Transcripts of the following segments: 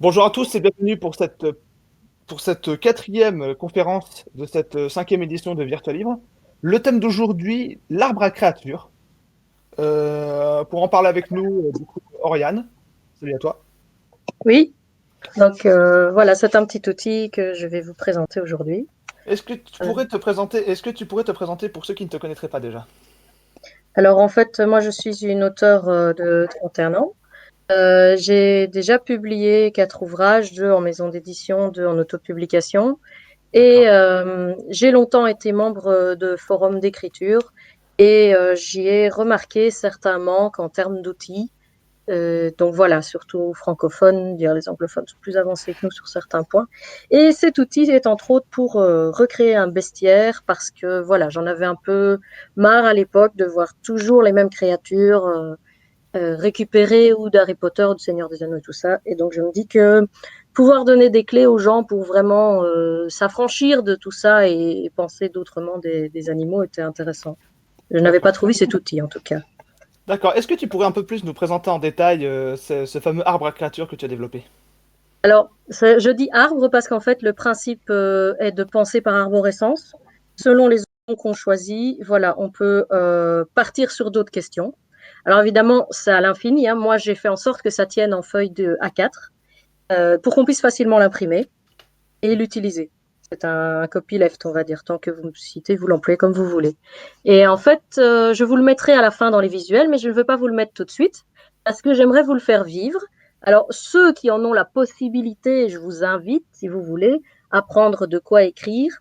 Bonjour à tous et bienvenue pour cette quatrième conférence de cette cinquième édition de Virtual Livre. Le thème d'aujourd'hui, l'arbre à créatures. Pour en parler avec nous, du coup, Oriane, salut à toi. Oui, donc voilà, c'est un petit outil que je vais vous présenter aujourd'hui. Euh, Est-ce que tu pourrais te présenter pour ceux qui ne te connaîtraient pas déjà? alors en fait, moi je suis une auteure de 31 ans. J'ai déjà publié 4 ouvrages, 2 en maison d'édition, 2 en autopublication. Et D'accord. j'ai longtemps été membre de forums d'écriture et j'y ai remarqué certains manques en termes d'outils. Donc voilà, surtout francophones, dire les anglophones sont plus avancés que nous sur certains points. Et cet outil est entre autres pour recréer un bestiaire parce que voilà, j'en avais un peu marre à l'époque de voir toujours les mêmes créatures récupérées ou d'Harry Potter, ou du Seigneur des Anneaux et tout ça. Et donc je me dis que pouvoir donner des clés aux gens pour vraiment s'affranchir de tout ça et penser d'autrement des animaux était intéressant. Je n'avais pas D'accord. trouvé cet outil en tout cas. D'accord. Est-ce que tu pourrais un peu plus nous présenter en détail ce fameux arbre à créatures que tu as développé? Alors, je dis arbre parce qu'en fait, le principe est de penser par arborescence. Selon les options qu'on choisit, voilà, on peut partir sur d'autres questions. Alors évidemment, c'est à l'infini, hein. Moi, j'ai fait en sorte que ça tienne en feuille de A4 pour qu'on puisse facilement l'imprimer et l'utiliser. C'est un copyleft, on va dire, tant que vous me citez, vous l'employez comme vous voulez. Et en fait, je vous le mettrai à la fin dans les visuels, mais je ne veux pas vous le mettre tout de suite parce que j'aimerais vous le faire vivre. Alors, ceux qui en ont la possibilité, je vous invite, si vous voulez, à prendre de quoi écrire.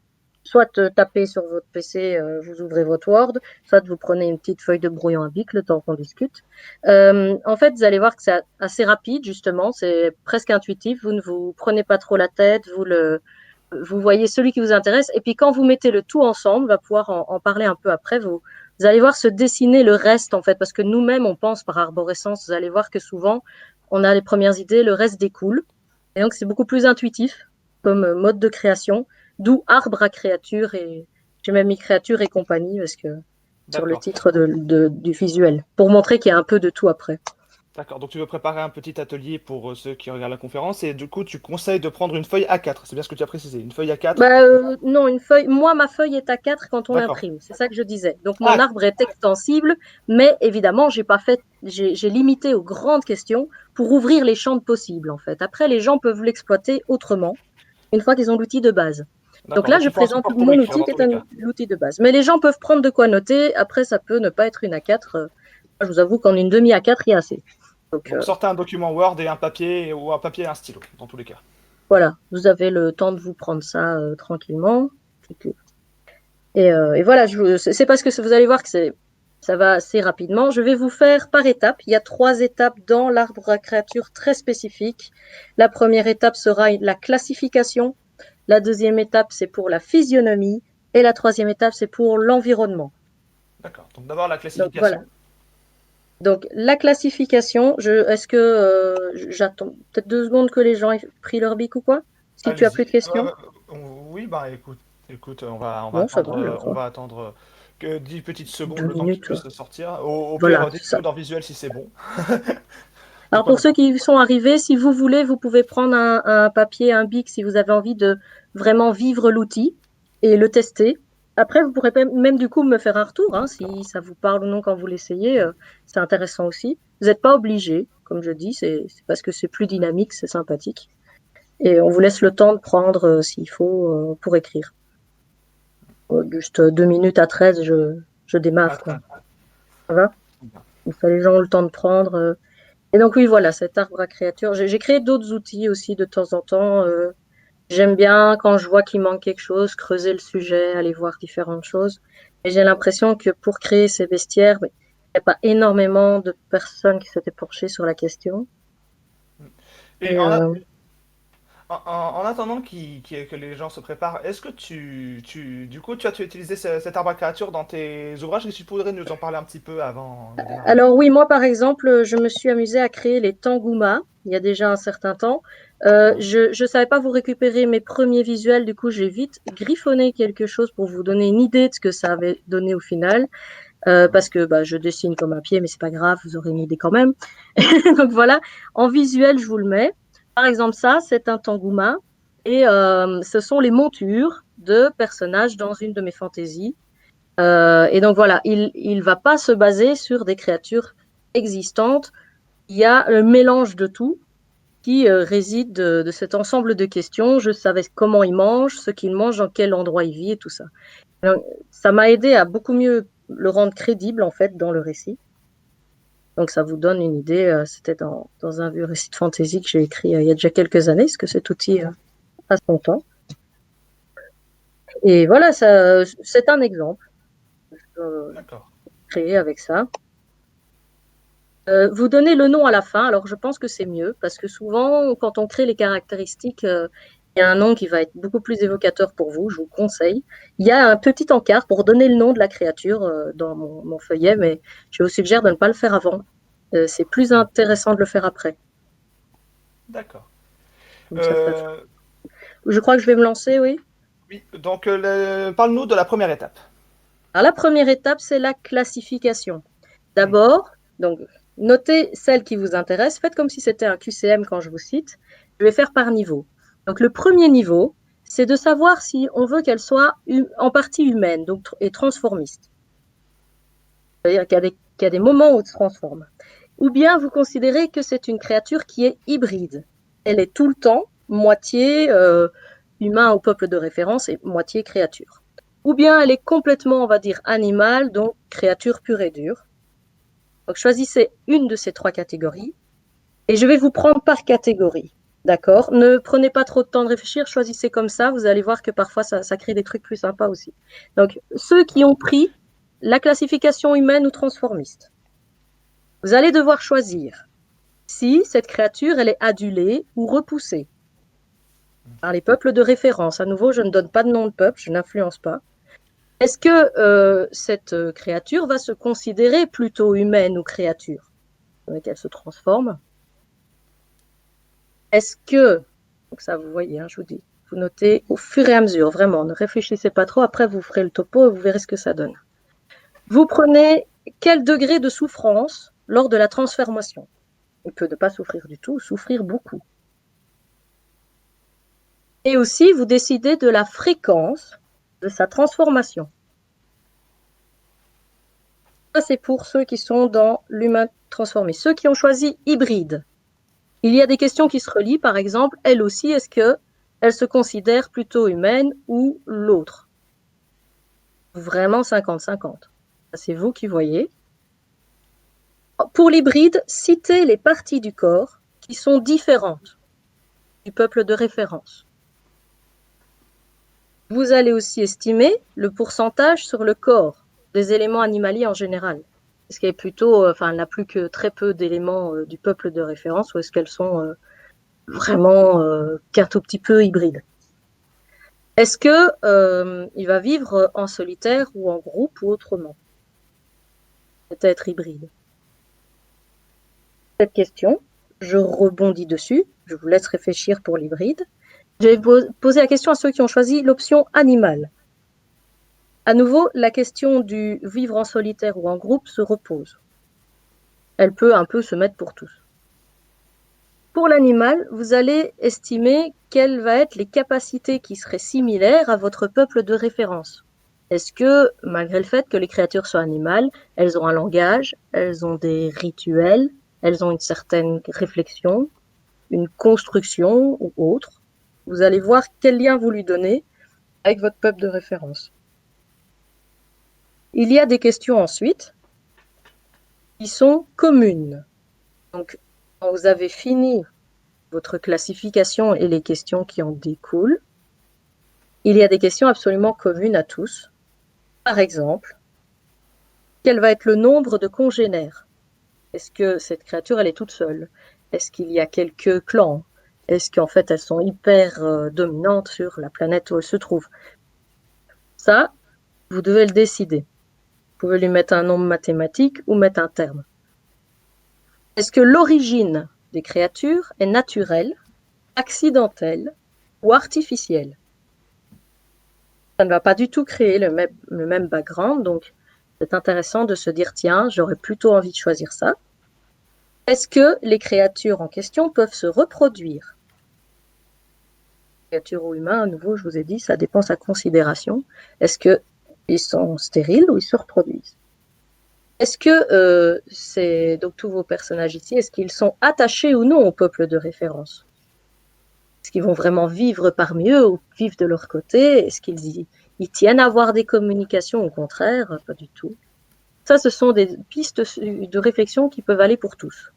Soit taper sur votre PC, vous ouvrez votre Word, soit vous prenez une petite feuille de brouillon à bic le temps qu'on discute. En fait, vous allez voir que c'est assez rapide, justement, c'est presque intuitif. Vous ne vous prenez pas trop la tête, vous voyez celui qui vous intéresse. Et puis quand vous mettez le tout ensemble, on va pouvoir en parler un peu après, vous allez voir se dessiner le reste en fait, parce que nous-mêmes, on pense par arborescence. Vous allez voir que souvent, on a les premières idées, le reste découle. Et donc, c'est beaucoup plus intuitif comme mode de création, d'où arbre à créature. Et j'ai même mis créature et compagnie, parce que sur le D'accord. titre du visuel, pour montrer qu'il y a un peu de tout après. D'accord. Donc tu veux préparer un petit atelier pour ceux qui regardent la conférence et du coup tu conseilles de prendre une feuille A4. C'est bien ce que tu as précisé. Une feuille A4. Bah, non, une feuille. Moi, ma feuille est à 4 quand on D'accord. l'imprime. C'est ça que je disais. Donc, mon Ah, arbre est extensible, mais évidemment, j'ai pas fait, j'ai limité aux grandes questions pour ouvrir les champs de possibles, en fait. Après, les gens peuvent l'exploiter autrement, une fois qu'ils ont l'outil de base. Donc d'accord. là, Donc je il faut un présente support pour mon écrire outil dans qui tous est les cas. l'outil de base. Mais les gens peuvent prendre de quoi noter. Après, ça peut ne pas être une A4. Je vous avoue qu'en une demi A4, il y a assez. Donc, Donc sortez un document Word et un papier ou un papier et un stylo dans tous les cas. voilà. Vous avez le temps de vous prendre ça tranquillement. Et voilà, c'est parce que vous allez voir que ça va assez rapidement. Je vais vous faire par étapes. Il y a 3 étapes dans l'arbre à créatures très spécifiques. La première étape sera la classification. La deuxième étape, c'est pour la physionomie. Et la troisième étape, c'est pour l'environnement. D'accord. Donc d'abord la Donc voilà. classification. Donc la classification, est-ce que j'attends peut-être 2 secondes que les gens aient pris leur bic ou quoi? Si tu as plus Allez-y. de questions? Oui, bah écoute, Non, ça va, je on crois. va attendre que 10 petites secondes deux le temps qu'ils minutes. puissent le sortir. Au Voilà, pire, c'est ça. dites-nous dans visuel si c'est bon. De Alors quoi pour ceux noter. qui sont arrivés, si vous voulez, vous pouvez prendre un papier, un bic si vous avez envie de vraiment vivre l'outil et le tester. Après, vous pourrez même du coup me faire un retour, hein, si ça vous parle ou non quand vous l'essayez. C'est intéressant aussi. Vous n'êtes pas obligé, comme je dis, c'est parce que c'est plus dynamique, c'est sympathique. Et on vous laisse le temps de prendre s'il faut pour écrire. Juste 2 minutes à 13, je Ah, démarre, quoi. très Ça va? bien. Comme ça, les gens ont le temps de prendre. Et donc oui, voilà, cet arbre à créatures. J'ai créé d'autres outils aussi de temps en temps. J'aime bien quand je vois qu'il manque quelque chose, creuser le sujet, aller voir différentes choses. Et j'ai l'impression que pour créer ces bestiaires, il n'y a pas énormément de personnes qui s'étaient penchées sur la question. Et Et en attendant que les gens se préparent, est-ce que du coup, tu as utilisé cet arbre à créature dans tes ouvrages? Est-ce que tu pourrais nous en parler un petit peu avant le démarrage? alors oui, moi par exemple, je me suis amusée à créer les Tanguma il y a déjà un certain temps. D'accord. Je ne savais pas vous récupérer mes premiers visuels, du coup j'ai vite griffonné quelque chose pour vous donner une idée de ce que ça avait donné au final. Parce que bah, je dessine comme un pied, mais c'est pas grave, vous aurez une idée quand même. Donc voilà, en visuel, je vous le mets. Par exemple, ça, c'est un tangouma et ce sont les montures de personnages dans une de mes fantaisies. Et donc voilà, il va pas se baser sur des créatures existantes. Il y a le mélange de tout qui réside de cet ensemble de questions. Je savais comment il mange, ce qu'il mange, dans quel endroit il vit et tout ça. Donc, ça m'a aidé à beaucoup mieux le rendre crédible en fait dans le récit. Donc ça vous donne une idée. C'était dans un vieux récit de fantasy que j'ai écrit il y a déjà quelques années, parce que cet outil a son temps. Et voilà, ça, c'est un exemple D'accord. créé avec ça. Vous donnez le nom à la fin, alors je pense que c'est mieux, parce que souvent, quand on crée les caractéristiques, il y a un nom qui va être beaucoup plus évocateur pour vous, je vous conseille. Il y a un petit encart pour donner le nom de la créature dans mon feuillet, mais je vous suggère de ne pas le faire avant. C'est plus intéressant de le faire après. D'accord. Comme ça. Euh, Je crois que je vais me lancer, oui. oui, donc parle-nous de la première étape. Alors, la première étape, c'est la classification. Hmm. D'abord, donc, notez celle qui vous intéresse. Faites comme si c'était un QCM quand je vous cite. Je vais faire par niveau. Donc, le premier niveau, c'est de savoir si on veut qu'elle soit en partie humaine donc, et transformiste. C'est-à-dire qu'il y a des moments où elle se transforme. Ou bien vous considérez que c'est une créature qui est hybride. Elle est tout le temps moitié humain au peuple de référence et moitié créature. Ou bien elle est complètement, on va dire, animale, donc créature pure et dure. Donc choisissez une de ces trois catégories et je vais vous prendre par catégorie. D'accord? Ne prenez pas trop de temps de réfléchir, choisissez comme ça, vous allez voir que parfois ça crée des trucs plus sympas aussi. Donc ceux qui ont pris la classification humaine ou transformiste, vous allez devoir choisir si cette créature elle est adulée ou repoussée par les peuples de référence. À nouveau, je ne donne pas de nom de peuple, je n'influence pas. Est-ce que cette créature va se considérer plutôt humaine ou créature qu'elle se transforme? Est-ce que, donc ça vous voyez, hein, je vous dis, vous notez au fur et à mesure, vraiment, ne réfléchissez pas trop, après vous ferez le topo et vous verrez ce que ça donne. Vous prenez quel degré de souffrance lors de la transformation? Il peut ne pas souffrir du tout, souffrir beaucoup. Et aussi, vous décidez de la fréquence de sa transformation. Ça, c'est pour ceux qui sont dans l'humain transformé. Ceux qui ont choisi hybride, il y a des questions qui se relient, par exemple, elle aussi, est-ce qu'elle se considère plutôt humaine ou l'autre? Vraiment 50-50. C'est vous qui voyez. Pour l'hybride, citez les parties du corps qui sont différentes du peuple de référence. Vous allez aussi estimer le pourcentage sur le corps des éléments animaliers en général. Est-ce qu'elle est plutôt, enfin, elle n'a plus que très peu d'éléments du peuple de référence ou est-ce qu'elles sont vraiment qu'un tout petit peu hybrides? Est-ce que il va vivre en solitaire ou en groupe ou autrement? Peut-être hybride. Cette question, je rebondis dessus, je vous laisse réfléchir pour l'hybride. Je vais poser la question à ceux qui ont choisi l'option animale. À nouveau, la question du vivre en solitaire ou en groupe se repose. Elle peut un peu se mettre pour tous. Pour l'animal, vous allez estimer quelles vont être les capacités qui seraient similaires à votre peuple de référence. Est-ce que, malgré le fait que les créatures soient animales, elles ont un langage, elles ont des rituels, elles ont une certaine réflexion, une construction ou autre? Vous allez voir quel lien vous lui donnez avec votre peuple de référence. Il y a des questions ensuite qui sont communes. Donc, quand vous avez fini votre classification et les questions qui en découlent, il y a des questions absolument communes à tous. Par exemple, quel va être le nombre de congénères? Est-ce que cette créature, elle est toute seule? Est-ce qu'il y a quelques clans? Est-ce qu'en fait, elles sont hyper dominantes sur la planète où elles se trouvent? Ça, vous devez le décider. Vous pouvez lui mettre un nombre mathématique ou mettre un terme. Est-ce que l'origine des créatures est naturelle, accidentelle ou artificielle? Ça ne va pas du tout créer le même background, donc c'est intéressant de se dire, tiens, j'aurais plutôt envie de choisir ça. Est-ce que les créatures en question peuvent se reproduire? Créature ou humain, à nouveau, je vous ai dit, ça dépend de sa considération. Est-ce qu'ils sont stériles ou ils se reproduisent? Est-ce que donc tous vos personnages ici, est-ce qu'ils sont attachés ou non au peuple de référence? Est-ce qu'ils vont vraiment vivre parmi eux ou vivre de leur côté? Est-ce qu'ils tiennent à avoir des communications? Au contraire, pas du tout. Ça, ce sont des pistes de réflexion qui peuvent aller pour tous.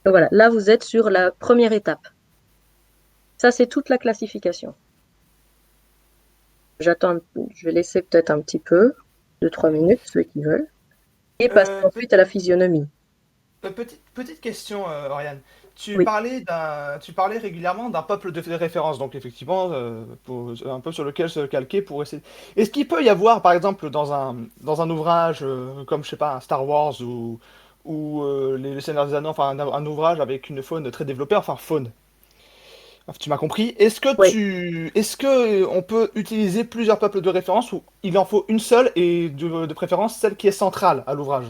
Donc voilà, là, vous êtes sur la première étape. Ça, c'est toute la classification. J'attends, je vais laisser peut-être un petit peu, 2-3 minutes, ceux qui veulent, et passer ensuite à la physionomie. Petite question, Oriane. Oui. Tu parlais régulièrement d'un peuple de référence, donc effectivement, un peu sur lequel se calquer pour essayer. Est-ce qu'il peut y avoir, par exemple, dans un ouvrage comme, je sais pas, un Star Wars ou les Seigneurs des Anneaux, enfin un ouvrage avec une faune très développée, enfin faune, enfin, tu m'as compris. Oui. Est-ce que on peut utiliser plusieurs peuples de référence ou il en faut une seule et de préférence celle qui est centrale à l'ouvrage?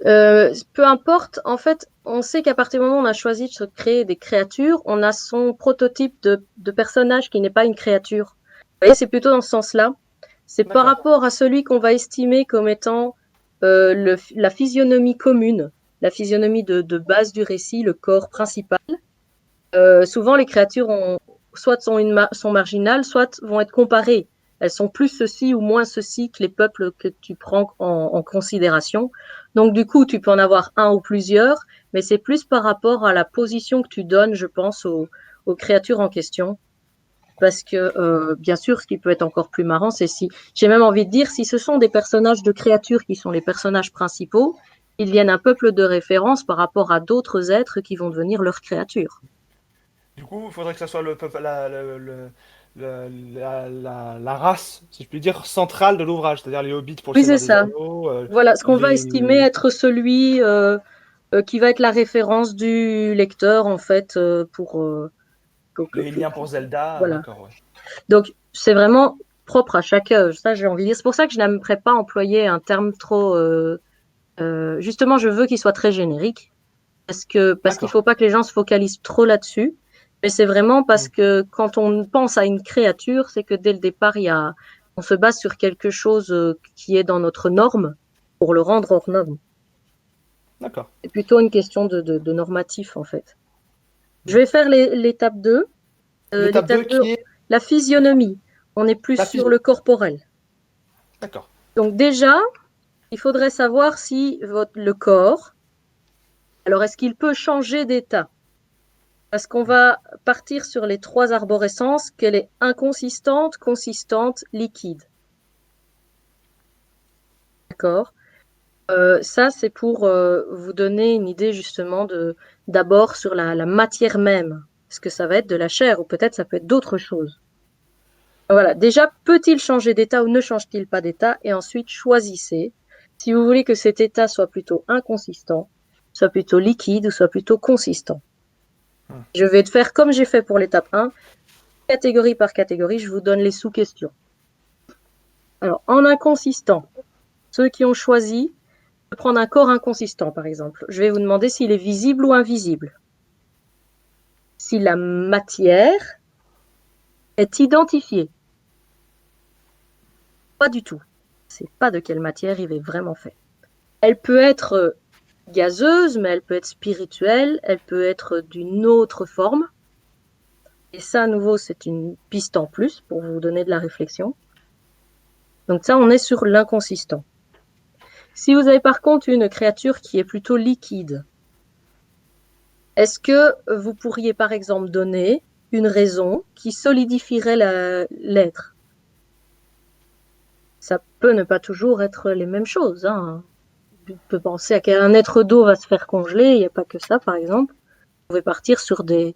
Peu importe, en fait, on sait qu'à partir du moment où on a choisi de se créer des créatures, on a son prototype de personnage qui n'est pas une créature. Vous voyez, c'est plutôt dans ce sens-là. C'est par D'accord. rapport à celui qu'on va estimer comme étant la physionomie commune, la physionomie de base du récit, le corps principal. Souvent, les créatures soit sont marginales, soit vont être comparées. Elles sont plus ceci ou moins ceci que les peuples que tu prends en considération. Donc, du coup, tu peux en avoir un ou plusieurs, mais c'est plus par rapport à la position que tu donnes, je pense, aux créatures en question. Parce que, bien sûr, ce qui peut être encore plus marrant, c'est si, j'ai même envie de dire, si ce sont des personnages de créatures qui sont les personnages principaux, ils viennent un peuple de référence par rapport à d'autres êtres qui vont devenir leurs créatures. Du coup, il faudrait que ça soit le peuple, la race, si je puis dire, centrale de l'ouvrage, c'est-à-dire les hobbits pour le Oui, c'est Seigneur des ça. Anneaux, Voilà, ce qu'on va estimer les... être celui qui va être la référence du lecteur, en fait, les liens pour Zelda, voilà. d'accord, ouais. Donc, c'est vraiment propre à chacun. Ça, j'ai envie de dire. C'est pour ça que je n'aimerais pas employer un terme trop. Justement, je veux qu'il soit très générique, parce qu'il D'accord. faut pas que les gens se focalisent trop là-dessus. Mais c'est vraiment parce Hmm. que quand on pense à une créature, c'est que dès le départ, on se base sur quelque chose qui est dans notre norme pour le rendre hors norme. D'accord. C'est plutôt une question de normatif, en fait. Je Hmm. vais faire l'étape 2. L'étape L'étape 2 2, qui est la physionomie. On est plus la sur physio. le corporel. D'accord. Donc déjà, il faudrait savoir si le corps, alors est-ce qu'il peut changer d'état? Parce qu'on va partir sur les trois arborescences, qu'elle est inconsistante, consistante, liquide. D'accord? Ça, c'est pour vous donner une idée justement d'abord sur la matière même. Est-ce que ça va être de la chair ou peut-être ça peut être d'autres choses? Voilà, déjà, peut-il changer d'état ou ne change-t-il pas d'état? Et ensuite, choisissez si vous voulez que cet état soit plutôt inconsistant, soit plutôt liquide ou soit plutôt consistant. Hmm. Je vais te faire comme j'ai fait pour l'étape 1, catégorie par catégorie, je vous donne les sous-questions. Alors, en inconsistant, ceux qui ont choisi de prendre un corps inconsistant, par exemple, je vais vous demander s'il est visible ou invisible. Si la matière est identifiée. Pas du tout. C'est pas de quelle matière il est vraiment fait. Elle peut être gazeuse, mais elle peut être spirituelle, elle peut être d'une autre forme. Et ça, à nouveau, c'est une piste en plus pour vous donner de la réflexion. Donc ça, on est sur l'inconsistant. Si vous avez par contre une créature qui est plutôt liquide, est-ce que vous pourriez par exemple donner une raison qui solidifierait l'être? Ça peut ne pas toujours être les mêmes choses, hein. On peut penser à qu'un être d'eau va se faire congeler, il n'y a pas que ça par exemple. Vous pouvez partir sur des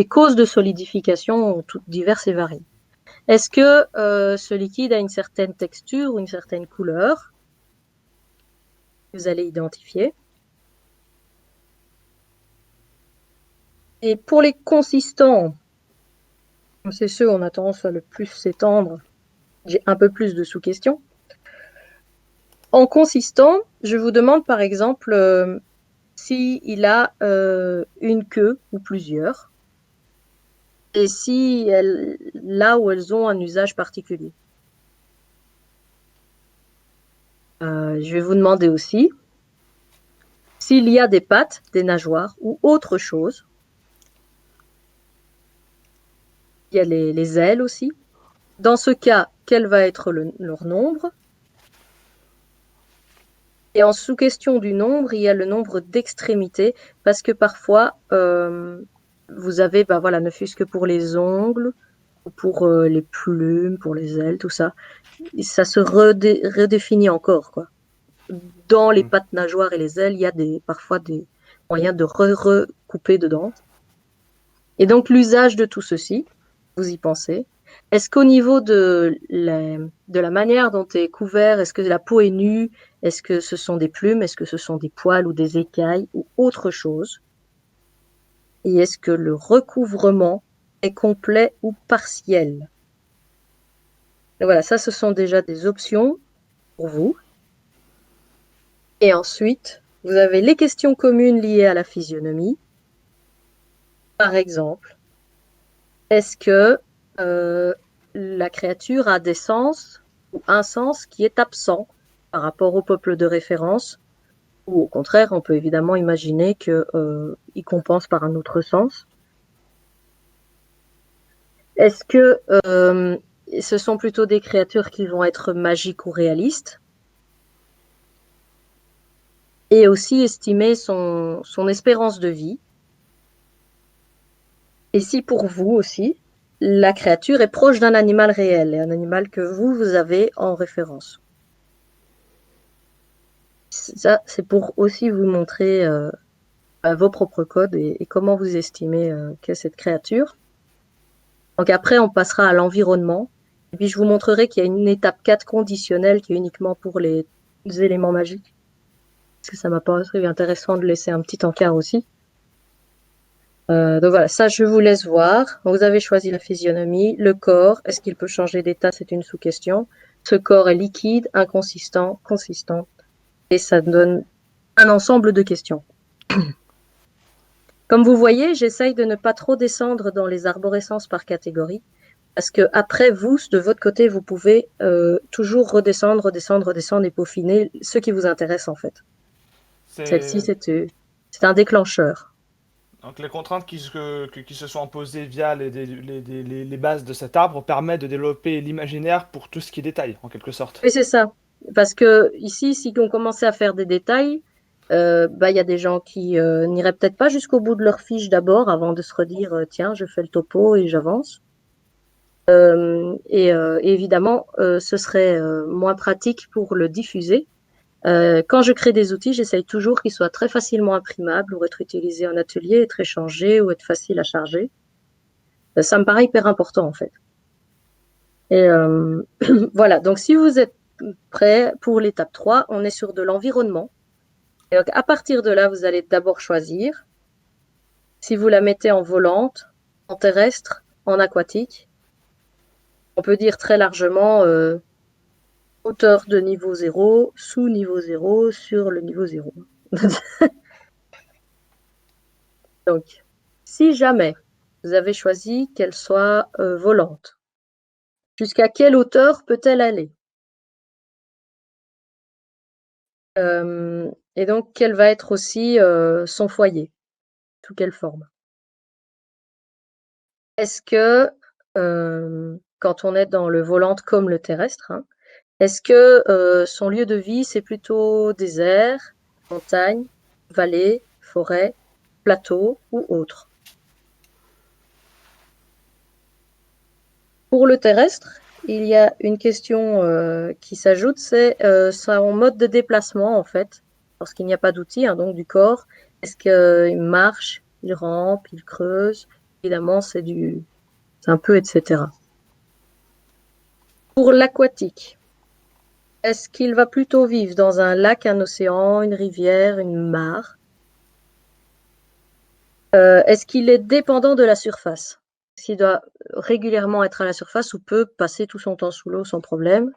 causes de solidification toutes diverses et variées. Est-ce que ce liquide a une certaine texture ou une certaine couleur? Vous allez identifier. Et pour les consistants, c'est ceux où on a tendance à le plus s'étendre. J'ai un peu plus de sous-questions. En consistant, je vous demande par exemple s'il a une queue ou plusieurs. et si là où elles ont un usage particulier. Je vais vous demander aussi s'il y a des pattes, des nageoires ou autre chose. Il y a les ailes aussi. Dans ce cas, quel va être leur nombre? Et en sous-question du nombre, il y a le nombre d'extrémités, parce que parfois, vous avez, bah voilà, ne fût-ce que pour les ongles, ou pour les plumes, pour les ailes, tout ça, ça se redéfinit encore, quoi. Dans les Hmm. pattes nageoires et les ailes, il y a parfois des moyens de recouper dedans. Et donc, l'usage de tout ceci, vous y pensez. Est-ce qu'au niveau de la manière dont est couvert, est-ce que la peau est nue? Est-ce que ce sont des plumes? Est-ce que ce sont des poils ou des écailles ou autre chose? Et est-ce que le recouvrement est complet ou partiel? Et voilà, ça, ce sont déjà des options pour vous. Et ensuite, vous avez les questions communes liées à la physionomie. Par exemple, est-ce que la créature a des sens ou un sens qui est absent par rapport au peuple de référence? Ou au contraire, on peut évidemment imaginer qu'il compense par un autre sens. Est-ce que ce sont plutôt des créatures qui vont être magiques ou réalistes? Et aussi estimer son espérance de vie. Et si pour vous aussi, la créature est proche d'un animal réel, et un animal que vous avez en référence. Ça, c'est pour aussi vous montrer vos propres codes et comment vous estimez qu'est cette créature. Donc après, on passera à l'environnement. Et puis, je vous montrerai qu'il y a une étape 4 conditionnelle qui est uniquement pour les éléments magiques. Parce que ça m'a paru intéressant de laisser un petit encart aussi. Donc voilà, ça, je vous laisse voir. Vous avez choisi la physionomie, le corps. Est-ce qu'il peut changer d'état? C'est une sous-question. Ce corps est liquide, inconsistant, consistant. Et ça donne un ensemble de questions. Comme vous voyez, j'essaye de ne pas trop descendre dans les arborescences par catégorie. Parce que après, vous, de votre côté, vous pouvez toujours redescendre, redescendre, redescendre et peaufiner ce qui vous intéresse en fait. Celle-ci, C'est c'est un déclencheur. donc les contraintes qui se sont imposées via les bases de cet arbre permettent de développer l'imaginaire pour tout ce qui est détail, en quelque sorte. Et c'est ça. Parce que ici, si on commençait à faire des détails, bah, y a des gens qui n'iraient peut-être pas jusqu'au bout de leur fiche d'abord avant de se redire, tiens, je fais le topo et j'avance. Et évidemment, ce serait moins pratique pour le diffuser. Quand je crée des outils, j'essaye toujours qu'ils soient très facilement imprimables ou être utilisés en atelier, être échangés ou être faciles à charger. Ça me paraît hyper important en fait. Et voilà, donc si vous êtes prêts pour l'étape 3, on est sur de l'environnement. Et donc à partir de là, vous allez d'abord choisir si vous la mettez en volante, en terrestre, en aquatique. On peut dire très largement hauteur de niveau 0, sous niveau 0, sur le niveau 0. Donc, si jamais vous avez choisi qu'elle soit volante, jusqu'à quelle hauteur peut-elle aller? Et donc, quel va être aussi son foyer, sous quelle forme? Est-ce que, quand on est dans le volante comme le terrestre, hein, est-ce que son lieu de vie, c'est plutôt désert, montagne, vallée, forêt, plateau ou autre? Pour le terrestre, il y a une question qui s'ajoute, c'est son mode de déplacement en fait, lorsqu'il n'y a pas d'outil, hein, donc du corps. Est-ce qu'il marche, il rampe, il creuse? Évidemment, c'est un peu etc. Pour l'aquatique, est-ce qu'il va plutôt vivre dans un lac, un océan, une rivière, une mare? Est-ce qu'il est dépendant de la surface? Est-ce qu'il doit régulièrement être à la surface ou peut passer tout son temps sous l'eau sans problème?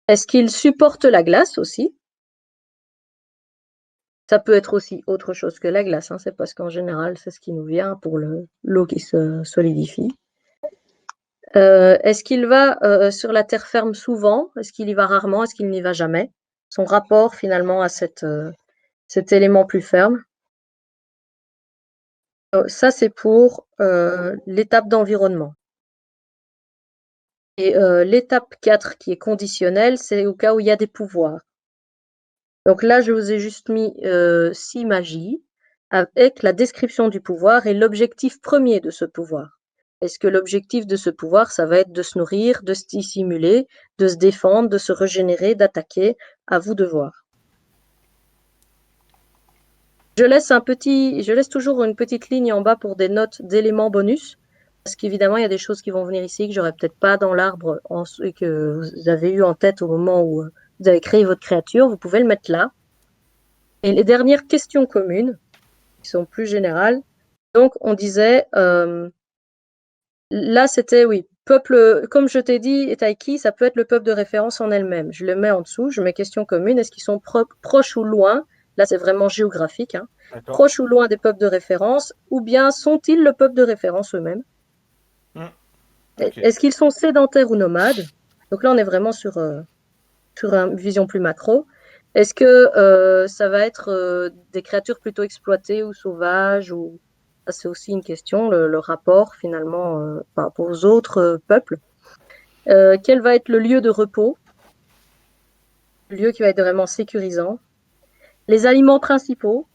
Est-ce qu'il supporte la glace aussi? Ça peut être aussi autre chose que la glace, hein, c'est parce qu'en général, c'est ce qui nous vient pour l'eau qui se solidifie. Est-ce qu'il va sur la terre ferme souvent? Est-ce qu'il y va rarement? Est-ce qu'il n'y va jamais? Son rapport finalement à cet élément plus ferme. Ça, c'est pour l'étape d'environnement. Et l'étape 4 qui est conditionnelle, c'est au cas où il y a des pouvoirs. Donc là, je vous ai juste mis 6 magies avec la description du pouvoir et l'objectif premier de ce pouvoir. Est-ce que l'objectif de ce pouvoir, ça va être de se nourrir, de se dissimuler, de se défendre, de se régénérer, d'attaquer? À vous de voir. Je laisse toujours une petite ligne en bas pour des notes d'éléments bonus, parce qu'évidemment, il y a des choses qui vont venir ici que j'aurais peut-être pas dans l'arbre et que vous avez eu en tête au moment où vous avez créé votre créature. Vous pouvez le mettre là. Et les dernières questions communes, qui sont plus générales. Donc, on disait, là, c'était, oui, peuple, comme je t'ai dit, Taiki, ça peut être le peuple de référence en elle-même. Je le mets en dessous, je mets questions communes. Est-ce qu'ils sont proches ou loin? Là, c'est vraiment géographique, hein. Proches ou loin des peuples de référence, ou bien sont-ils le peuple de référence eux-mêmes? Okay. Est-ce qu'ils sont sédentaires ou nomades? Donc là, on est vraiment sur une vision plus macro. Est-ce que ça va être des créatures plutôt exploitées ou sauvages ou... C'est aussi une question, le rapport finalement par rapport aux autres peuples. Quel va être le lieu de repos? Le lieu qui va être vraiment sécurisant. Les aliments principaux.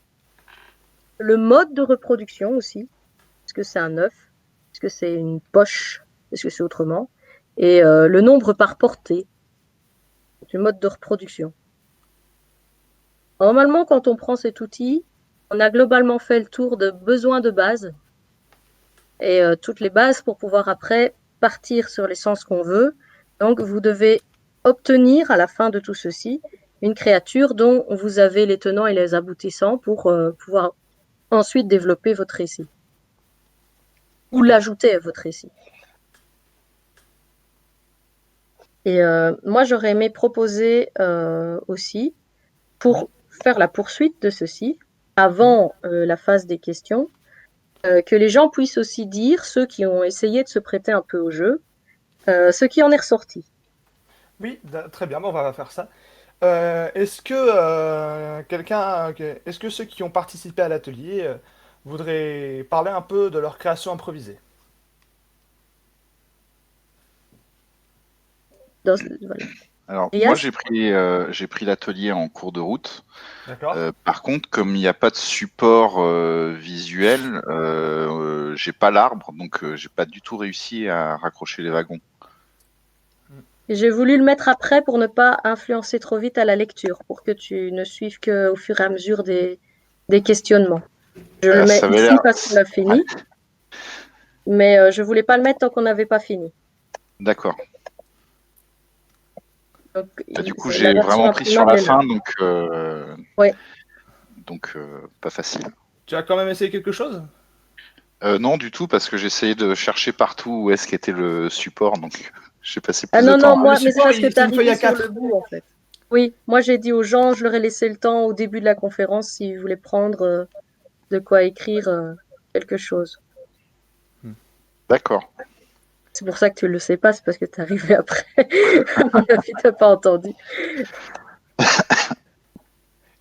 Le mode de reproduction aussi. Est-ce que c'est un œuf? Est-ce que c'est une poche? Est-ce que c'est autrement? Et le nombre par portée du mode de reproduction. Normalement, quand on prend cet outil, on a globalement fait le tour de besoins de base et toutes les bases pour pouvoir après partir sur l'essence qu'on veut. Donc, vous devez obtenir à la fin de tout ceci une créature dont vous avez les tenants et les aboutissants pour pouvoir ensuite développer votre récit ou l'ajouter à votre récit. Et moi, j'aurais aimé proposer aussi, pour faire la poursuite de ceci, avant la phase des questions, que les gens puissent aussi dire, ceux qui ont essayé de se prêter un peu au jeu, ce qui en est ressorti. Oui, très bien, on va faire ça. Est-ce que est-ce que ceux qui ont participé à l'atelier voudraient parler un peu de leur création improvisée? Voilà. Alors, moi, j'ai pris l'atelier en cours de route. D'accord. Par contre, comme il n'y a pas de support visuel, j'ai pas l'arbre, donc j'ai pas du tout réussi à raccrocher les wagons. J'ai voulu le mettre après pour ne pas influencer trop vite à la lecture, pour que tu ne suives qu'au fur et à mesure des questionnements. Je le mets ici parce qu'on a fini, mais je voulais pas le mettre tant qu'on n'avait pas fini. D'accord. Donc, du coup, j'ai vraiment pris sur la fin, donc ouais. Donc pas facile. Tu as quand même essayé quelque chose? Non, du tout, parce que j'ai essayé de chercher partout où est-ce qu'était le support, donc j'ai passé plus de temps. Non, moi, mais c'est parce que tu arrivé sur le bout, en fait. Oui, moi j'ai dit aux gens, je leur ai laissé le temps au début de la conférence s'ils voulaient prendre de quoi écrire quelque chose. D'accord. C'est pour ça que tu le sais pas, c'est parce que tu es arrivé après. À mon avis, tu n'as pas entendu. Il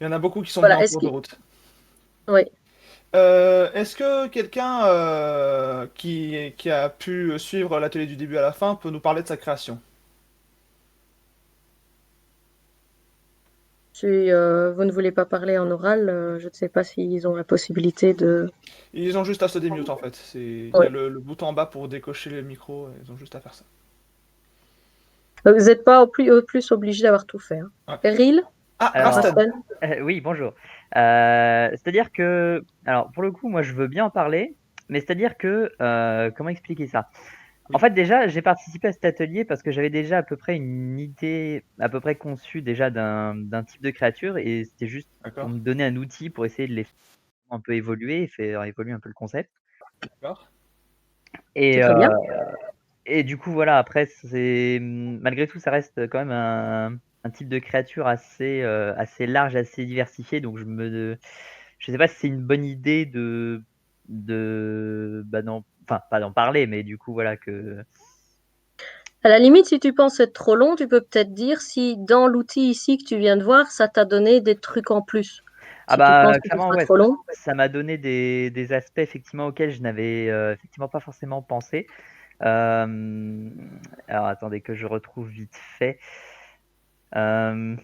y en a beaucoup qui sont en cours de route. Oui. Est-ce que quelqu'un qui a pu suivre l'atelier du début à la fin peut nous parler de sa création? Si vous ne voulez pas parler en oral, je ne sais pas s'ils ont la possibilité de... Ils ont juste à se démute en fait. Il y a le bouton en bas pour décocher le micro, ils ont juste à faire ça. Vous n'êtes pas au plus obligé d'avoir tout fait. Hein. Ouais. Eril? Oui, bonjour. C'est-à-dire que, alors pour le coup, moi je veux bien en parler, mais c'est-à-dire que, comment expliquer ça? En fait, déjà, j'ai participé à cet atelier parce que j'avais déjà à peu près une idée à peu près conçue déjà d'un type de créature et c'était juste pour me donner un outil pour essayer de les faire un peu évoluer et faire évoluer un peu le concept. D'accord. Et, très bien. Et du coup, voilà, après, malgré tout, ça reste quand même un type de créature assez large, assez diversifié. Donc je sais pas si c'est une bonne idée enfin pas d'en parler, mais du coup voilà que. À la limite, si tu penses être trop long, tu peux peut-être dire si dans l'outil ici que tu viens de voir, ça t'a donné des trucs en plus. Ah Si tu penses bah que ce clairement sera ouais, trop long. ça m'a donné des aspects effectivement auxquels je n'avais effectivement pas forcément pensé. Alors attendez que je retrouve vite fait. Euh,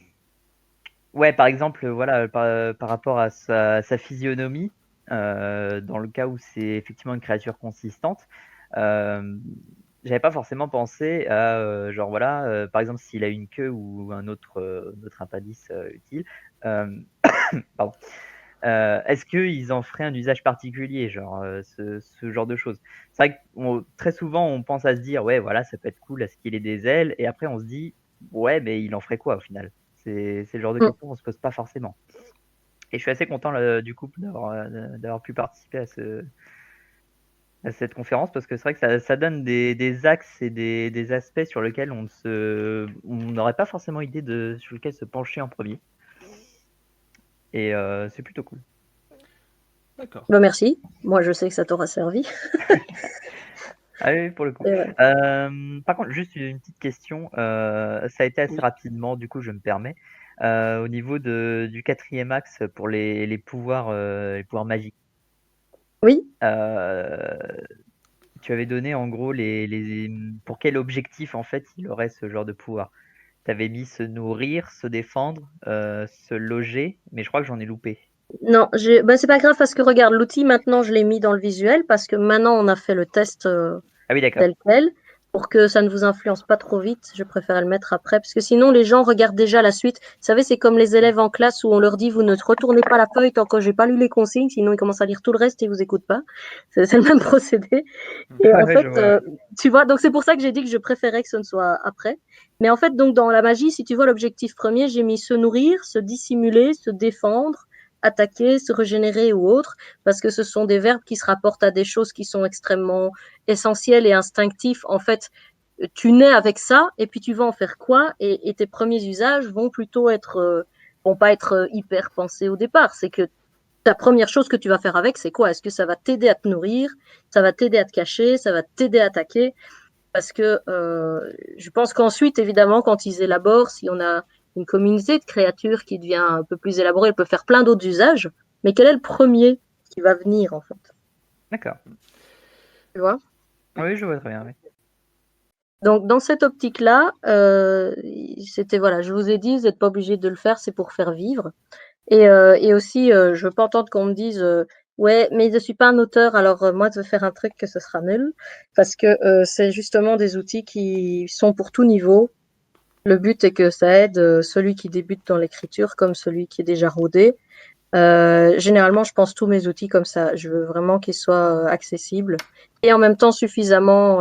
Ouais, par exemple, voilà, par rapport à sa physionomie, dans le cas où c'est effectivement une créature consistante, euh, j'avais pas forcément pensé à, genre voilà, par exemple, s'il a une queue ou un autre indice utile, euh, pardon. Est-ce qu'ils en feraient un usage particulier, genre ce genre de choses? C'est vrai que très souvent, on pense à se dire, ouais, voilà, ça peut être cool, est-ce qu'il ait des ailes? Et après, on se dit, ouais, mais il en ferait quoi au final? C'est le genre de Mm. questions qu'on se pose pas forcément. Et je suis assez content du coup d'avoir pu participer à cette conférence parce que c'est vrai que ça donne des axes et des aspects sur lesquels on n'aurait pas forcément idée sur lesquels se pencher en premier. Et c'est plutôt cool. D'accord. Bah, merci. Moi, je sais que ça t'aura servi. Ah oui, pour le coup. Et ouais. Par contre, juste une petite question. Ça a été assez Oui. rapidement, du coup, je me permets. Au niveau du quatrième axe pour les pouvoirs magiques. Oui. Euh, Tu avais donné en gros pour quel objectif en fait il aurait ce genre de pouvoir. Tu avais mis se nourrir, se défendre, se loger, mais je crois que j'en ai loupé. Non, bah, c'est pas grave parce que regarde, l'outil maintenant, je l'ai mis dans le visuel parce que maintenant, on a fait le test Ah oui, d'accord. tel quel. Pour que ça ne vous influence pas trop vite, je préfère le mettre après, parce que sinon les gens regardent déjà la suite. Vous savez, c'est comme les élèves en classe où on leur dit vous ne retournez pas la feuille tant que j'ai pas lu les consignes, sinon ils commencent à lire tout le reste et ils vous écoutent pas. C'est le même procédé. Et Ouais, en ouais, fait, je vois. tu vois, donc c'est pour ça que j'ai dit que je préférais que ce ne soit après. Mais en fait, donc dans la magie, si tu vois l'objectif premier, j'ai mis se nourrir, se dissimuler, se défendre, attaquer, se régénérer ou autre, parce que ce sont des verbes qui se rapportent à des choses qui sont extrêmement essentielles et instinctifs. En fait, tu nais avec ça et puis tu vas en faire quoi et tes premiers usages vont plutôt vont pas être hyper pensés au départ. C'est que ta première chose que tu vas faire avec, c'est quoi? Est-ce que ça va t'aider à te nourrir? Ça va t'aider à te cacher? Ça va t'aider à attaquer? Parce que je pense qu'ensuite, évidemment, quand ils élaborent, si on a une communauté de créatures qui devient un peu plus élaborée, elle peut faire plein d'autres usages. Mais quel est le premier qui va venir, en fait? D'accord. Tu vois? Oui, je vois très bien. Oui. Donc, dans cette optique-là, c'était, voilà, je vous ai dit, vous n'êtes pas obligé de le faire, c'est pour faire vivre. Et aussi, je veux pas entendre qu'on me dise, ouais, mais je suis pas un auteur, alors moi, de faire un truc que ce sera nul. Parce que c'est justement des outils qui sont pour tout niveau. Le but est que ça aide celui qui débute dans l'écriture comme celui qui est déjà rodé. Généralement, je pense tous mes outils comme ça. Je veux vraiment qu'ils soient accessibles et en même temps suffisamment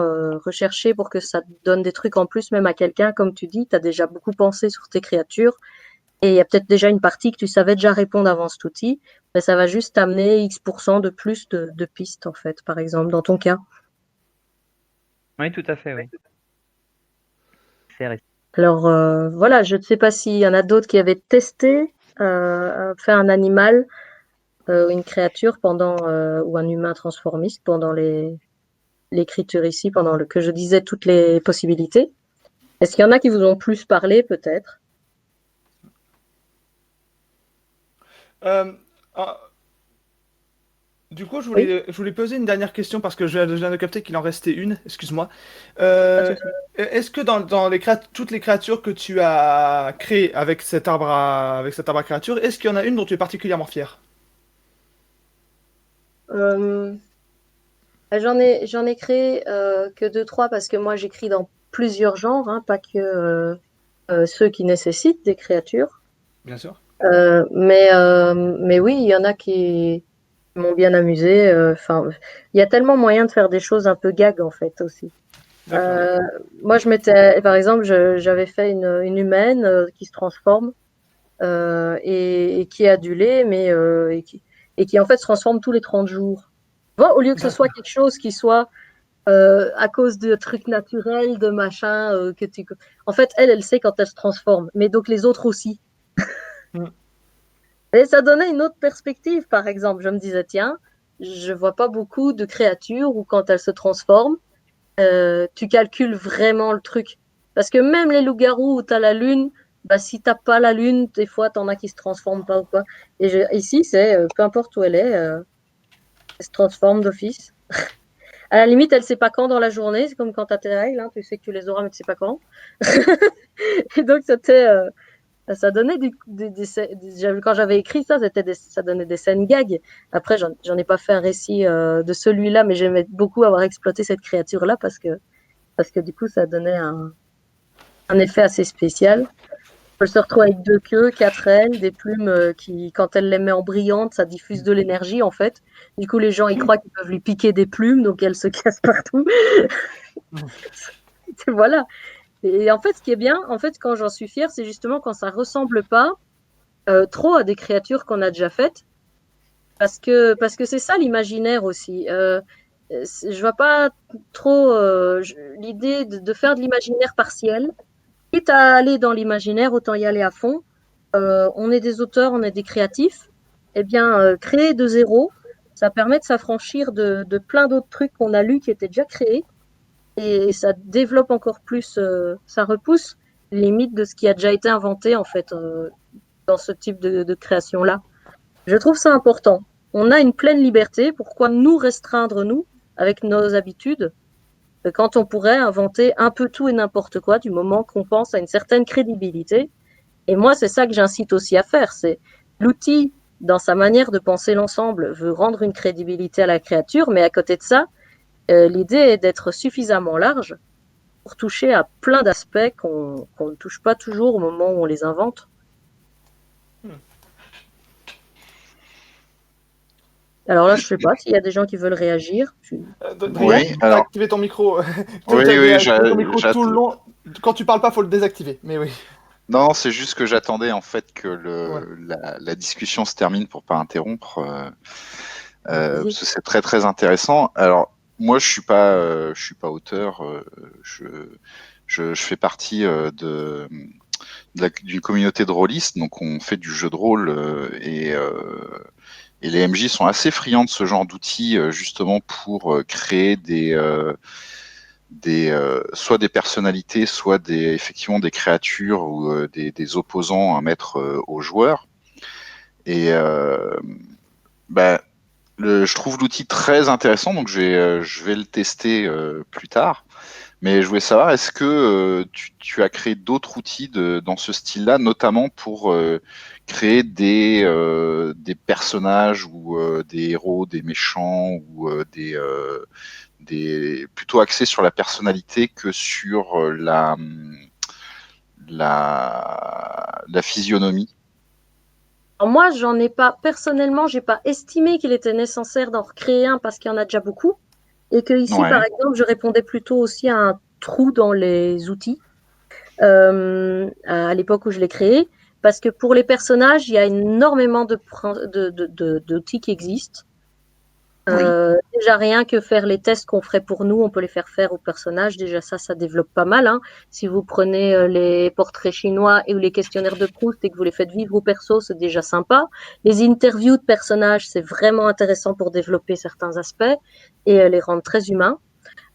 recherchés pour que ça te donne des trucs en plus, même à quelqu'un, comme tu dis, tu as déjà beaucoup pensé sur tes créatures et il y a peut-être déjà une partie que tu savais déjà répondre avant cet outil, mais ça va juste t'amener X% de plus de pistes, en fait, par exemple, dans ton cas. Oui, tout à fait, oui. Faire et- Alors voilà, je ne sais pas s'il y en a d'autres qui avaient testé faire un animal une créature ou un humain transformiste pendant l'écriture ici, pendant que je disais toutes les possibilités. Est-ce qu'il y en a qui vous ont plus parlé, peut-être? Euh, ah, du coup, Oui, je voulais poser une dernière question parce que je viens de capter qu'il en restait une. Excuse-moi. pas de Euh, souci. Est-ce que dans toutes les créatures que tu as créées avec avec cet arbre à créatures, est-ce qu'il y en a une dont tu es particulièrement fier? Euh, j'en ai créé que deux, trois parce que moi j'écris dans plusieurs genres, hein, pas que ceux qui nécessitent des créatures. Bien sûr. Mais oui, il y en a qui m'ont bien amusé. Enfin, il y a tellement moyen de faire des choses un peu gag en fait aussi. D'accord. Euh, Moi, par exemple, j'avais fait une humaine qui se transforme et qui est adulée, et qui en fait se transforme tous les 30 jours. Tu vois, au lieu que ce soit quelque chose qui soit à cause de trucs naturels, de machin que tu. En fait, elle sait quand elle se transforme, mais donc les autres aussi. Mm. Et ça donnait une autre perspective, par exemple. Je me disais, tiens, je vois pas beaucoup de créatures où quand elles se transforment, tu calcules vraiment le truc. Parce que même les loups-garous où tu as la lune, bah, si t'as pas la lune, des fois, t'en as qui se transforment pas ou quoi. Et ici, c'est peu importe où elle est, elle se transforme d'office. À la limite, elle sait pas quand dans la journée, c'est comme quand tu as tes règles, hein, tu sais que tu les auras, mais tu sais pas quand. Et donc, ça donnait quand j'avais écrit ça, ça donnait des scènes gags. Après, j'en ai pas fait un récit de celui-là, mais j'aimais beaucoup avoir exploité cette créature-là parce que du coup, ça donnait un effet assez spécial. Elle se retrouve avec 2 queues, 4 ailes, des plumes qui, quand elle les met en brillante, ça diffuse de l'énergie en fait. Du coup, les gens ils croient qu'ils peuvent lui piquer des plumes, donc elle se casse partout. Voilà. Et en fait, ce qui est bien, en fait, quand j'en suis fière, c'est justement quand ça ressemble pas trop à des créatures qu'on a déjà faites, parce que c'est ça l'imaginaire aussi. Je vois pas trop l'idée de faire de l'imaginaire partiel. Quitte à aller dans l'imaginaire, autant y aller à fond. On est des auteurs, on est des créatifs. Eh bien, créer de zéro, ça permet de s'affranchir de plein d'autres trucs qu'on a lus qui étaient déjà créés. Et ça développe encore plus, ça repousse les limites de ce qui a déjà été inventé, en fait, dans ce type de création-là. Je trouve ça important. On a une pleine liberté. Pourquoi nous restreindre, nous, avec nos habitudes, quand on pourrait inventer un peu tout et n'importe quoi du moment qu'on pense à une certaine crédibilité. Et moi, c'est ça que j'incite aussi à faire. C'est l'outil, dans sa manière de penser l'ensemble, veut rendre une crédibilité à la créature, mais à côté de ça, l'idée est d'être suffisamment large pour toucher à plein d'aspects qu'on ne touche pas toujours au moment où on les invente. Alors là, je ne sais pas s'il y a des gens qui veulent réagir. Drian, tu peux alors. activer ton micro. Oui, Ton micro tout le long. Quand tu parles pas, faut le désactiver. Mais oui. Non, c'est juste que j'attendais en fait que Ouais. la discussion se termine pour pas interrompre, parce que c'est très très intéressant. Alors moi, je suis pas auteur. Je fais partie d'une communauté de rôlistes, donc on fait du jeu de rôle et les MJ sont assez friands de ce genre d'outils justement pour créer soit des personnalités, soit effectivement des créatures ou des opposants à mettre aux joueurs. Et je trouve l'outil très intéressant, donc je vais le tester plus tard. Mais je voulais savoir, est-ce que tu as créé d'autres outils dans ce style-là, notamment pour créer des personnages ou des héros, des méchants ou plutôt axés sur la personnalité que sur la physionomie? Alors moi, personnellement, j'ai pas estimé qu'il était nécessaire d'en recréer un parce qu'il y en a déjà beaucoup. Et que ici, par Ouais. exemple, je répondais plutôt aussi à un trou dans les outils à l'époque où je l'ai créé. Parce que pour les personnages, il y a énormément d'outils qui existent. Oui. Déjà rien que faire les tests qu'on ferait pour nous, on peut les faire aux personnages. Déjà ça développe pas mal. Hein. Si vous prenez les portraits chinois ou les questionnaires de Proust et que vous les faites vivre au perso, c'est déjà sympa. Les interviews de personnages, c'est vraiment intéressant pour développer certains aspects et les rendre très humains.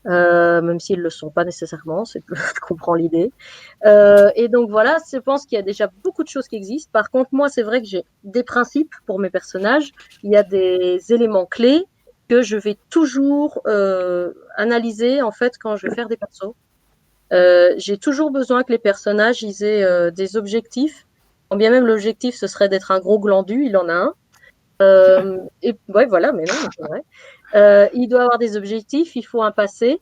Même s'ils ne le sont pas nécessairement, je comprends l'idée. Et donc voilà, je pense qu'il y a déjà beaucoup de choses qui existent. Par contre, moi, c'est vrai que j'ai des principes pour mes personnages. Il y a des éléments clés que je vais toujours analyser en fait quand je vais faire des persos. J'ai toujours besoin que les personnages aient des objectifs. Quand bien même l'objectif ce serait d'être un gros glandu, il en a un. Et ouais, voilà, mais non, c'est vrai. Il doit avoir des objectifs, il faut un passé.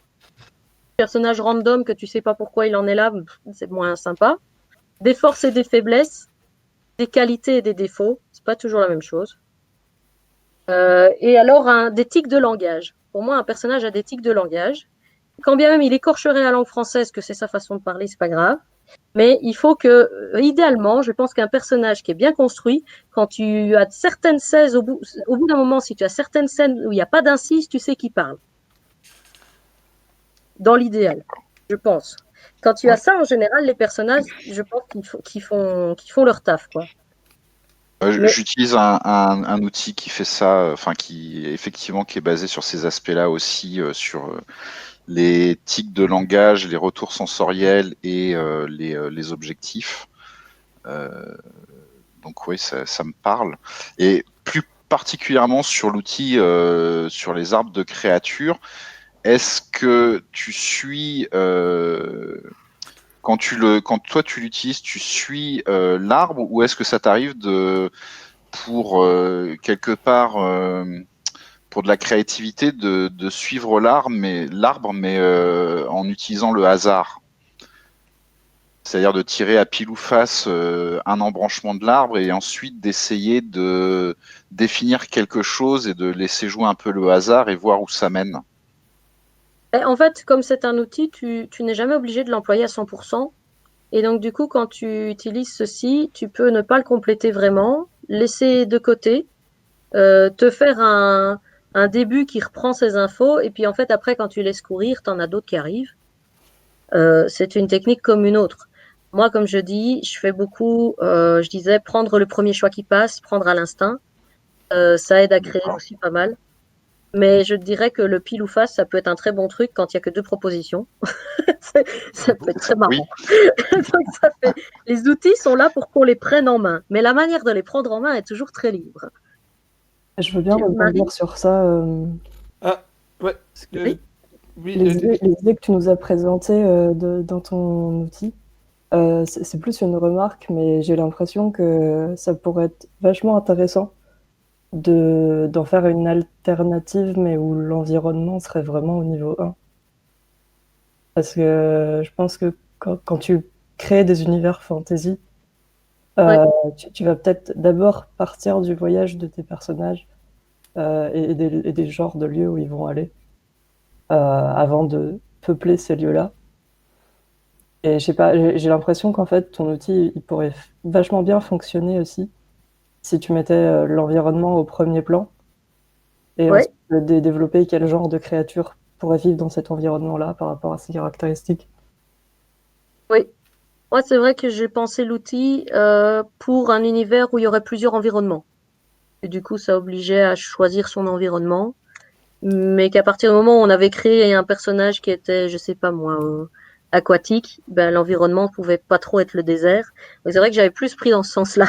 Personnage random que tu sais pas pourquoi il en est là, c'est moins sympa. Des forces et des faiblesses, des qualités et des défauts, c'est pas toujours la même chose. Et alors des tics de langage. Pour moi, un personnage a des tics de langage. Quand bien même il écorcherait la langue française, que c'est sa façon de parler, c'est pas grave. Mais il faut que, idéalement, je pense qu'un personnage qui est bien construit, quand tu as certaines scènes, au bout d'un moment, si tu as certaines scènes où il n'y a pas d'incise, tu sais qui parle. dans l'idéal, je pense. Quand tu as ça, en général, les personnages, je pense qu'ils font leur taf, quoi. Mais J'utilise un outil qui fait ça, enfin qui effectivement qui est basé sur ces aspects-là aussi, sur les tics de langage, les retours sensoriels et les objectifs. Donc oui, ça me parle. Et plus particulièrement sur l'outil, sur les arbres de créatures, est-ce que tu suis quand toi tu l'utilises, tu suis l'arbre ou est-ce que ça t'arrive pour quelque part pour de la créativité de suivre l'arbre mais en utilisant le hasard? C'est-à-dire de tirer à pile ou face un embranchement de l'arbre et ensuite d'essayer de définir quelque chose et de laisser jouer un peu le hasard et voir où ça mène. en fait, comme c'est un outil, tu n'es jamais obligé de l'employer à 100%. Et donc, du coup, quand tu utilises ceci, tu peux ne pas le compléter vraiment, laisser de côté, te faire un début qui reprend ces infos, et puis en fait, après, quand tu laisses courir, tu en as d'autres qui arrivent. C'est une technique comme une autre. Moi, comme je dis, je fais beaucoup, je disais, prendre le premier choix qui passe, prendre à l'instinct. Ça aide à créer D'accord. aussi pas mal. Mais je dirais que le pile ou face, ça peut être un très bon truc quand il n'y a que deux propositions. Ça peut être très Oui, marrant. Donc, les outils sont là pour qu'on les prenne en main. Mais la manière de les prendre en main est toujours très libre. Je veux bien Marie? rebondir sur ça. Ah, ouais. Parce que Oui. Oui, les idées que tu nous as présentées dans ton outil, c'est plus une remarque, mais j'ai l'impression que ça pourrait être vachement intéressant d'en faire une alternative, mais où l'environnement serait vraiment au niveau 1. Parce que je pense que quand tu crées des univers fantasy, Ouais. tu vas peut-être d'abord partir du voyage de tes personnages et des genres de lieux où ils vont aller avant de peupler ces lieux-là. Et je sais pas, j'ai l'impression qu'en fait, ton outil, il pourrait vachement bien fonctionner aussi si tu mettais l'environnement au premier plan et Ouais. ensuite développer quel genre de créature pourrait vivre dans cet environnement-là par rapport à ses caractéristiques. Oui. Moi, c'est vrai que j'ai pensé l'outil pour un univers où il y aurait plusieurs environnements. Et du coup, ça obligeait à choisir son environnement. Mais qu'à partir du moment où on avait créé un personnage qui était, je sais pas moi, aquatique, ben, l'environnement pouvait pas trop être le désert. Mais c'est vrai que j'avais plus pris dans ce sens-là.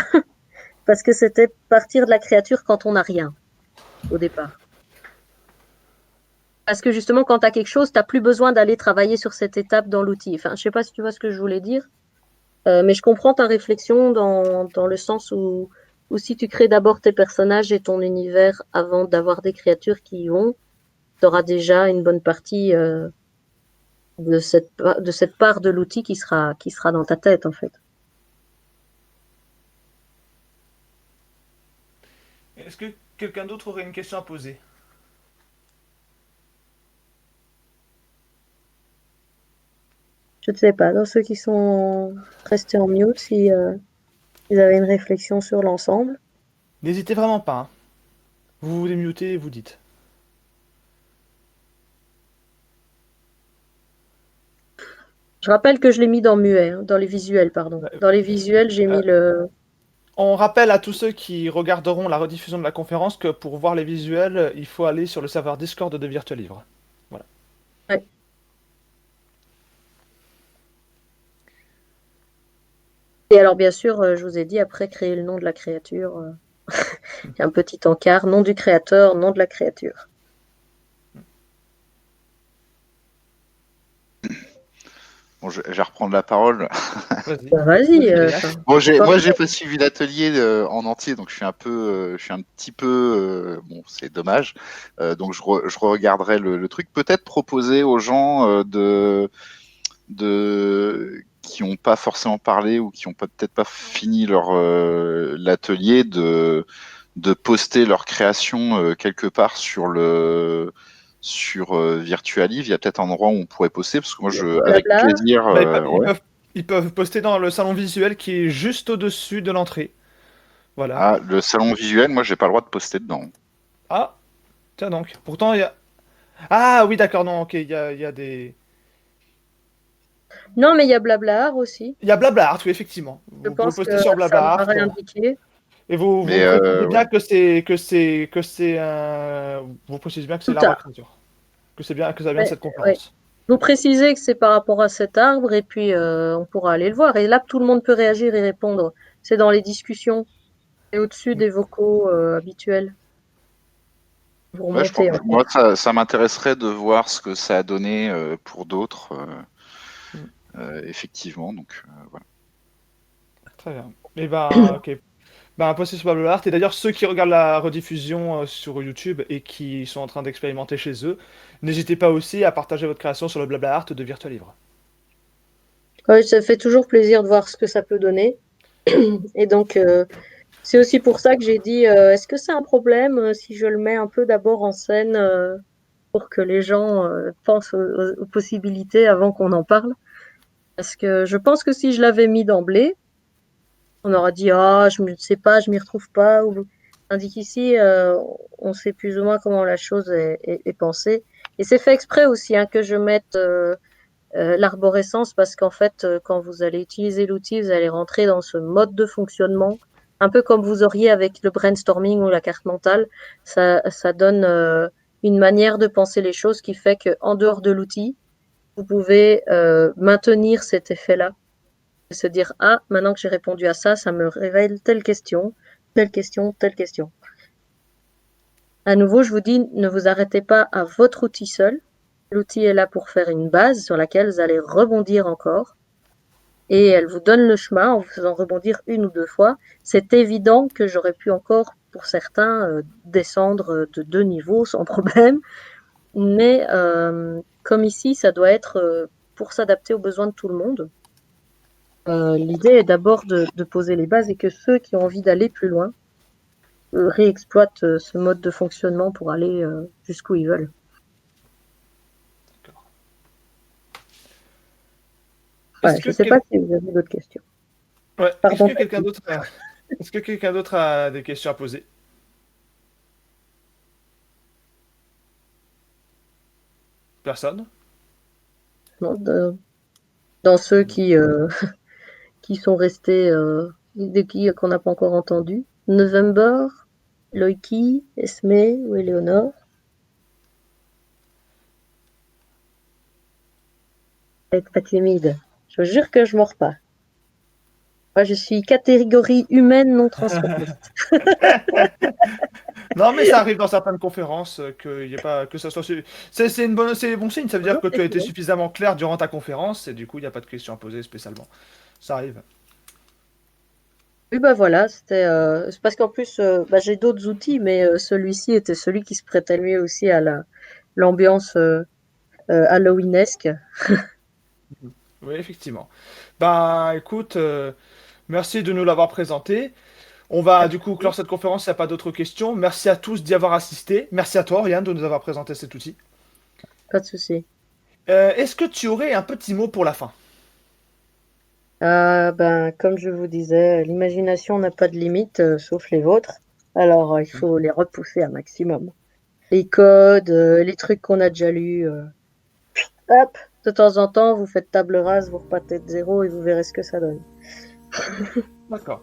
Parce que c'était partir de la créature quand on n'a rien, au départ. Parce que justement, quand tu as quelque chose, tu n'as plus besoin d'aller travailler sur cette étape dans l'outil. Enfin, je sais pas si tu vois ce que je voulais dire. Mais je comprends ta réflexion dans le sens où si tu crées d'abord tes personnages et ton univers avant d'avoir des créatures qui y vont, tu auras déjà une bonne partie de cette part de l'outil qui sera dans ta tête, en fait. Est-ce que quelqu'un d'autre aurait une question à poser? Je ne sais pas, dans ceux qui sont restés en mute, si ils avaient une réflexion sur l'ensemble. N'hésitez vraiment pas, hein. Vous vous démutez et vous dites. Je rappelle que je l'ai mis dans muet, hein, dans les visuels, pardon. Dans les visuels, j'ai mis le... On rappelle à tous ceux qui regarderont la rediffusion de la conférence que pour voir les visuels, il faut aller sur le serveur Discord de Virtual Livre. Voilà. Ouais. Et alors, bien sûr, je vous ai dit, après, créer le nom de la créature. Il y a un petit encart, nom du créateur, nom de la créature. Bon, je vais reprendre la parole. Vas-y. Vas-y. Bon, moi, j'ai pas suivi l'atelier en entier, donc je suis un petit peu, bon, c'est dommage. Donc, je regarderai le truc. Peut-être proposer aux gens qui n'ont pas forcément parlé ou qui n'ont peut-être pas fini l'atelier de poster leur création quelque part sur Virtualive. Il y a peut-être un endroit où on pourrait poster parce que moi, avec Blabla. plaisir. Bah, Ouais. ils peuvent poster dans le salon visuel qui est juste au-dessus de l'entrée. Voilà. Ah, le salon visuel, moi, j'ai pas le droit de poster dedans. Ah, tiens donc. Pourtant, il y a... Ah oui, d'accord, non, ok, il y a des... Non, mais il y a Blabla aussi. Il y a Blabla oui, effectivement. Je Vous pouvez pense poster que sur ça Blabla m'aurait indiqué. et vous Mais précisez bien ouais. vous précisez bien que c'est Plus l'arbre à tard. créature. Que c'est bien, que ça vient de Ouais, cette ouais. conférence. Vous précisez que c'est par rapport à cet arbre et puis on pourra aller le voir. Et là, tout le monde peut réagir et répondre. C'est dans les discussions et au-dessus des vocaux habituels. Vous Ouais, remontez en moi, fait. ça m'intéresserait de voir ce que ça a donné pour d'autres, Mm. effectivement. Donc, voilà. Très bien. Et ben, ok. Ben, postez sur Blabla et d'ailleurs, ceux qui regardent la rediffusion sur YouTube et qui sont en train d'expérimenter chez eux, n'hésitez pas aussi à partager votre création sur le Blabla Art de Virtual Livre. Ouais, ça fait toujours plaisir de voir ce que ça peut donner. Et donc, c'est aussi pour ça que j'ai dit, est-ce que c'est un problème si je le mets un peu d'abord en scène pour que les gens pensent aux possibilités avant qu'on en parle? Parce que je pense que si je l'avais mis d'emblée, on aura dit, ah, je ne sais pas, je m'y retrouve pas. Tandis qu'ici, on sait plus ou moins comment la chose est pensée. Et c'est fait exprès aussi hein, que je mette l'arborescence parce qu'en fait, quand vous allez utiliser l'outil, vous allez rentrer dans ce mode de fonctionnement, un peu comme vous auriez avec le brainstorming ou la carte mentale. Ça donne une manière de penser les choses qui fait qu'en dehors de l'outil, vous pouvez maintenir cet effet-là. Se dire, ah, maintenant que j'ai répondu à ça, ça me révèle telle question, telle question, telle question. À nouveau, je vous dis, ne vous arrêtez pas à votre outil seul. L'outil est là pour faire une base sur laquelle vous allez rebondir encore. Et elle vous donne le chemin en vous faisant rebondir une ou deux fois. C'est évident que j'aurais pu encore, pour certains, descendre de 2 niveaux sans problème. Mais comme ici, ça doit être pour s'adapter aux besoins de tout le monde. L'idée est d'abord de poser les bases et que ceux qui ont envie d'aller plus loin réexploitent ce mode de fonctionnement pour aller jusqu'où ils veulent. Ouais, je ne sais pas si vous avez d'autres questions. Ouais. Pardon. Est-ce que quelqu'un d'autre a des questions à poser? Personne? Non, dans ceux qui sont restés, qu'on n'a pas encore entendu. November, Loïki, Esme ou Éléonore. Être pas timide. Je vous jure que je mords pas. Moi, je suis catégorie humaine non transformiste. Non, mais ça arrive dans certaines conférences qu'il y ait pas que ça soit. C'est bon signe. Ça veut dire que tu as été suffisamment clair durant ta conférence et du coup il n'y a pas de questions à poser spécialement. Ça arrive. Oui, bah voilà, c'est parce qu'en plus, j'ai d'autres outils, mais celui-ci était celui qui se prêtait le mieux aussi à l'ambiance halloweenesque. Oui, effectivement. Bah, écoute, merci de nous l'avoir présenté. On va du coup clore cette conférence s'il n'y a pas d'autres questions. Merci à tous d'y avoir assisté. Merci à toi, Oriane, de nous avoir présenté cet outil. Pas de souci. Est-ce que tu aurais un petit mot pour la fin? Comme je vous disais, l'imagination n'a pas de limite, sauf les vôtres. Alors, il faut les repousser un maximum. Les codes, les trucs qu'on a déjà lus. Hop, de temps en temps, vous faites table rase, vous repartez de zéro et vous verrez ce que ça donne. D'accord.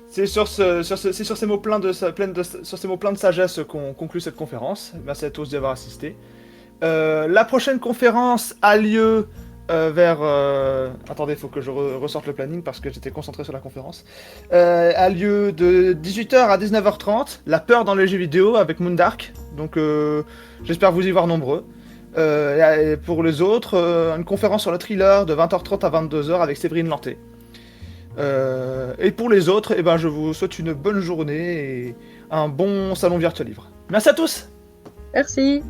C'est sur ces mots pleins de sagesse qu'on conclut cette conférence. Merci à tous d'y avoir assisté. La prochaine conférence a lieu vers... Attendez, il faut que je ressorte le planning parce que j'étais concentré sur la conférence. A lieu de 18h à 19h30. La peur dans les jeux vidéo avec Moondark. Donc j'espère vous y voir nombreux. Et pour les autres, une conférence sur le thriller de 20h30 à 22h avec Séverine Lanté. Et pour les autres, eh ben, je vous souhaite une bonne journée et un bon salon Virtual Livre. Merci à tous! Merci!